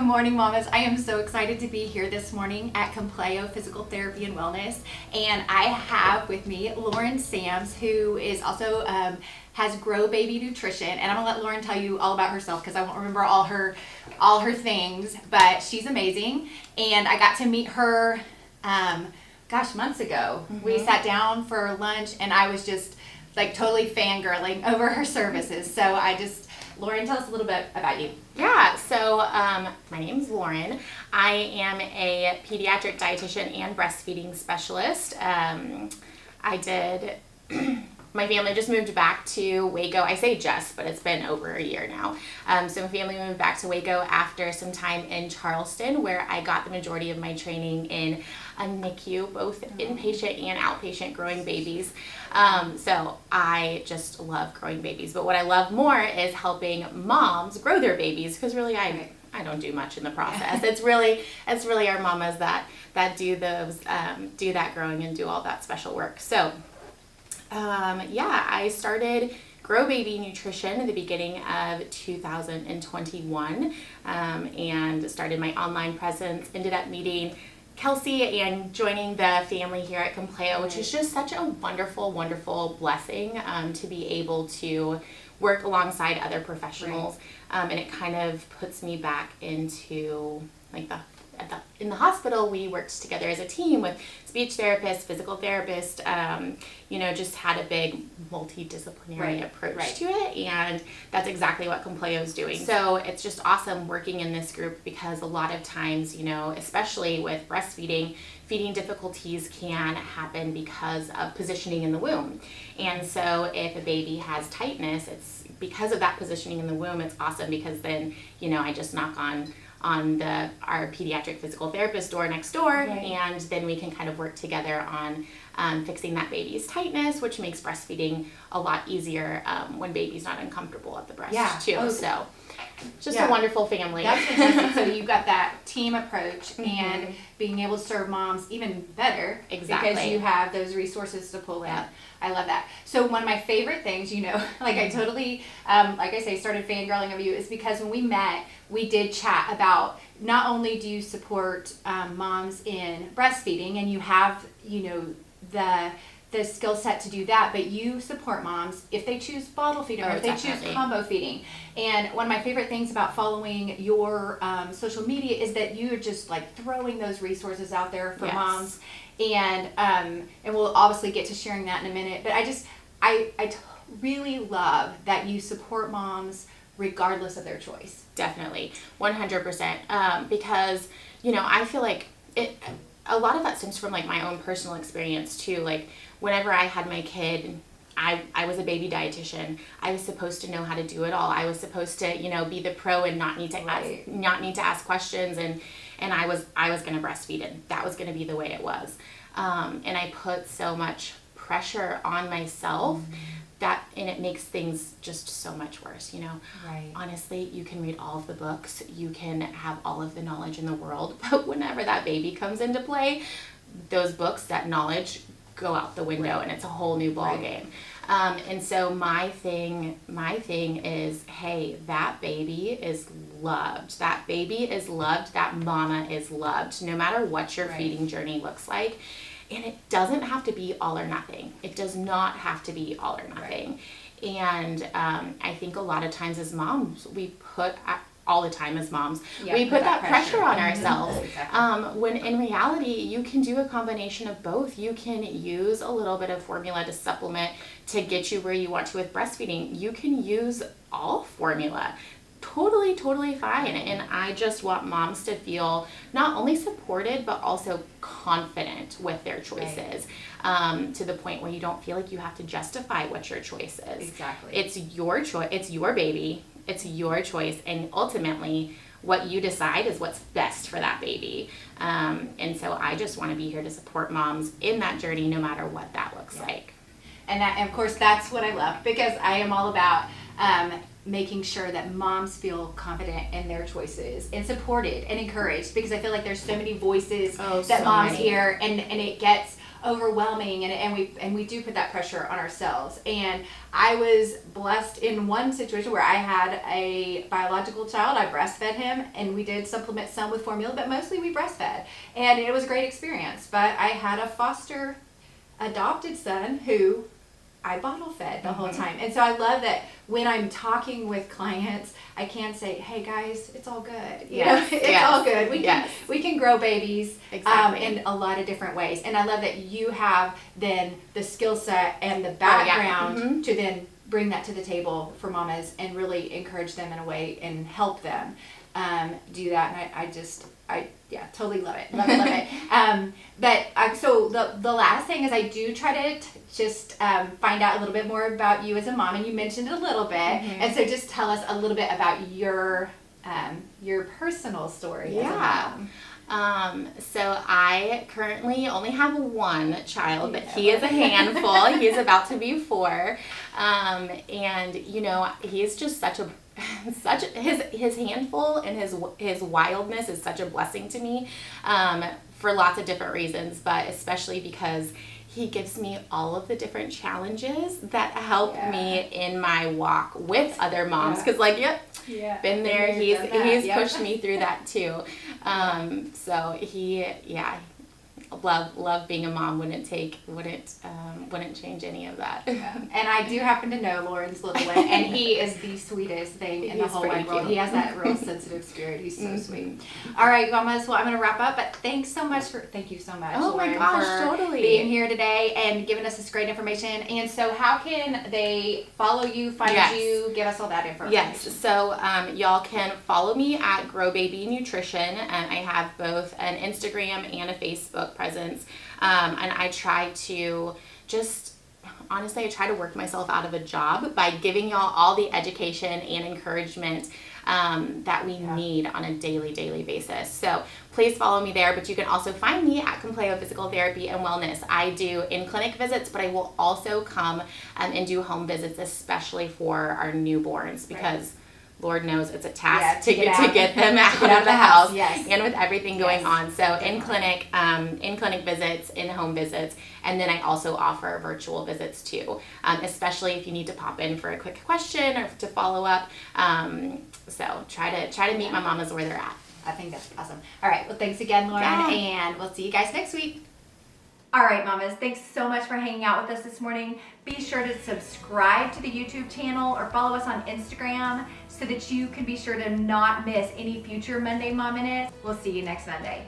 Good morning, mamas. I am so excited to be here this morning at Compleo Physical Therapy and Wellness. And I have with me Lauren Sams, who is also has Grow Baby Nutrition. And I'm gonna let Lauren tell you all about herself because I won't remember all her things, but she's amazing. And I got to meet her months ago. Mm-hmm. We sat down for lunch and I was just like totally fangirling over her services. So Lauren, tell us a little bit about you. Yeah, so my name's Lauren. I am a pediatric dietitian and breastfeeding specialist. My family just moved back to Waco. I say just, but it's been over a year now. So my family moved back to Waco after some time in Charleston, where I got the majority of my training in a NICU, both inpatient and outpatient growing babies. So I just love growing babies. But what I love more is helping moms grow their babies, because really I don't do much in the process. It's really our mamas that do those do that growing and do all that special work. So I started Grow Baby Nutrition at the beginning of 2021 and started my online presence, ended up meeting Kelsey and joining the family here at Compleo, which is just such a wonderful, wonderful blessing to be able to work alongside other professionals. And it kind of puts me back into like in the hospital. We worked together as a team with speech therapist, physical therapist, just had a big multidisciplinary approach to it, and that's exactly what Compleo is doing. So it's just awesome working in this group, because a lot of times, especially with breastfeeding, feeding difficulties can happen because of positioning in the womb. And so if a baby has tightness, it's because of that positioning in the womb. It's awesome because then, I just knock on our pediatric physical therapist door next door, and then we can kind of work together on fixing that baby's tightness, which makes breastfeeding a lot easier when baby's not uncomfortable at the breast too. So just a wonderful family. That's fantastic. So you've got that team approach and being able to serve moms even better, because you have those resources to pull in. I love that. So one of my favorite things, I totally, like I say, started fangirling of you, is because when we met, we did chat about not only do you support moms in breastfeeding, and you have, the skill set to do that, but you support moms if they choose bottle feeding or if they choose combo feeding. And one of my favorite things about following your social media is that you're just like throwing those resources out there for moms. And we'll obviously get to sharing that in a minute, but I really love that you support moms regardless of their choice. Definitely, 100%. Because, I feel like a lot of that stems from like my own personal experience too. Like whenever I had my kid, I was a baby dietitian. I was supposed to know how to do it all. I was supposed to, be the pro and not need to ask questions. And I was going to breastfeed, and that was going to be the way it was. And I put so much pressure on myself and it makes things just so much worse, Honestly, you can read all of the books, you can have all of the knowledge in the world, but whenever that baby comes into play, those books, that knowledge go out the window, and it's a whole new ball game. And so my thing is, hey, that baby is loved. That baby is loved. That mama is loved, no matter what your feeding journey looks like. And it doesn't have to be all or nothing. It does not have to be all or nothing. And I think a lot of times as moms, we put that pressure on ourselves. When in reality, you can do a combination of both. You can use a little bit of formula to supplement to get you where you want to with breastfeeding. You can use all formula. Totally fine. And I just want moms to feel not only supported, but also confident with their choices, to the point where you don't feel like you have to justify what your choice is. Exactly. It's your choice. It's your baby. It's your choice. And ultimately, what you decide is what's best for that baby. And so I just want to be here to support moms in that journey, no matter what that looks like. And of course, that's what I love, because I am all about making sure that moms feel confident in their choices and supported and encouraged, because I feel like there's so many voices that moms hear, and it gets overwhelming, and we do put that pressure on ourselves. And I was blessed in one situation where I had a biological child. I breastfed him, and we did supplement some with formula, but mostly we breastfed, and it was a great experience. But I had a foster adopted son who I bottle fed the whole time. And so I love that when I'm talking with clients, I can say, hey guys, it's all good. You know, it's all good. We can grow babies in a lot of different ways. And I love that you have then the skill set and the background to then bring that to the table for mamas and really encourage them in a way and help them do that. And I totally love it. Love it. So the last thing is I do try to just find out a little bit more about you as a mom, and you mentioned it a little bit. And so just tell us a little bit about your personal story as a mom. So I currently only have one child, but he is a handful. He is about to be 4. And you know, he's just his handful and his wildness is such a blessing to me, for lots of different reasons, but especially because he gives me all of the different challenges that help me in my walk with other moms. Cause been there. He's pushed me through that too. So he, love being a mom. Wouldn't change any of that. And I do happen to know Lauren's little one, and he is the sweetest thing in the whole wide world. He has that real sensitive spirit. He's so sweet. All right, mamas. Well, I'm going to wrap up, but thank you so much, oh Lauren, my gosh, for totally being here today and giving us this great information. And so, how can they follow you, find you, give us all that information? Yes. So y'all can follow me at Grow Baby Nutrition. I have both an Instagram and a Facebook presence, and I try to I try to work myself out of a job by giving y'all all the education and encouragement that we need on a daily basis. So please follow me there, but you can also find me at Compleo Physical Therapy and Wellness. I do in-clinic visits, but I will also come and do home visits, especially for our newborns, because Lord knows it's a task to get them out of the house, and with everything going on. So in-clinic visits, in-home visits, and then I also offer virtual visits too, especially if you need to pop in for a quick question or to follow up. So try to meet my mamas where they're at. I think that's awesome. All right. Well, thanks again, Lauren, and we'll see you guys next week. All right, mamas, thanks so much for hanging out with us this morning. Be sure to subscribe to the YouTube channel or follow us on Instagram so that you can be sure to not miss any future Monday Mom Minutes. We'll see you next Monday.